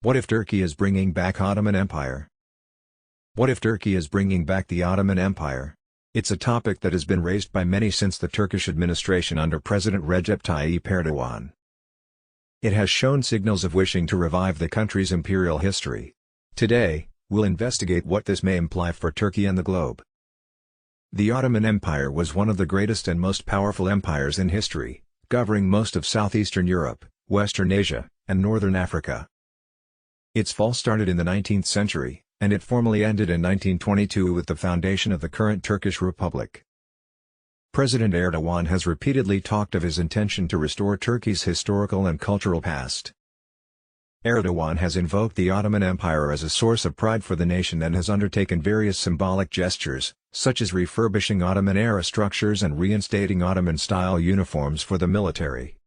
What if Turkey is bringing back Ottoman Empire? What if Turkey is bringing back the Ottoman Empire? It's a topic that has been raised by many since the Turkish administration under President Recep Tayyip Erdogan. It has shown signals of wishing to revive the country's imperial history. Today, we'll investigate what this may imply for Turkey and the globe. The Ottoman Empire was one of the greatest and most powerful empires in history, covering most of southeastern Europe, Western Asia, and northern Africa. Its fall started in the 19th century, and it formally ended in 1922 with the foundation of the current Turkish Republic. President Erdogan has repeatedly talked of his intention to restore Turkey's historical and cultural past. Erdogan has invoked the Ottoman Empire as a source of pride for the nation and has undertaken various symbolic gestures, such as refurbishing Ottoman-era structures and reinstating Ottoman-style uniforms for the military.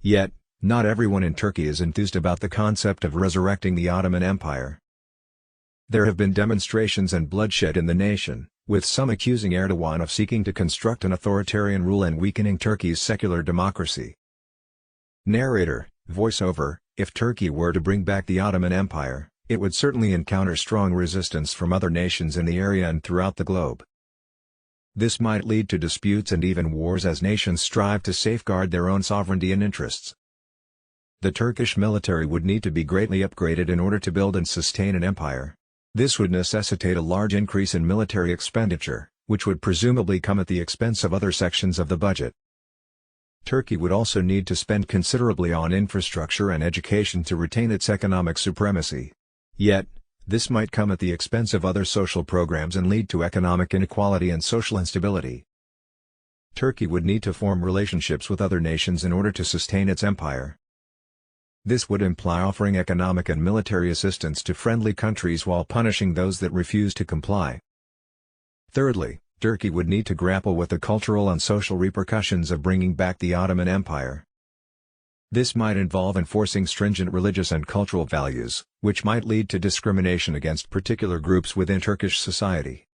Yet, not everyone in Turkey is enthused about the concept of resurrecting the Ottoman Empire. There have been demonstrations and bloodshed in the nation, with some accusing Erdogan of seeking to construct an authoritarian rule and weakening Turkey's secular democracy. Narrator, voiceover: If Turkey were to bring back the Ottoman Empire, it would certainly encounter strong resistance from other nations in the area and throughout the globe. This might lead to disputes and even wars as nations strive to safeguard their own sovereignty and interests. The Turkish military would need to be greatly upgraded in order to build and sustain an empire. This would necessitate a large increase in military expenditure, which would presumably come at the expense of other sections of the budget. Turkey would also need to spend considerably on infrastructure and education to retain its economic supremacy. Yet, this might come at the expense of other social programs and lead to economic inequality and social instability. Turkey would need to form relationships with other nations in order to sustain its empire. This would imply offering economic and military assistance to friendly countries while punishing those that refuse to comply. Thirdly, Turkey would need to grapple with the cultural and social repercussions of bringing back the Ottoman Empire. This might involve enforcing stringent religious and cultural values, which might lead to discrimination against particular groups within Turkish society.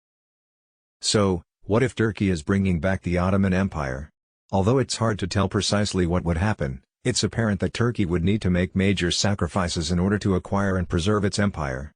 So, what if Turkey is bringing back the Ottoman Empire? Although it's hard to tell precisely what would happen, it's apparent that Turkey would need to make major sacrifices in order to acquire and preserve its empire.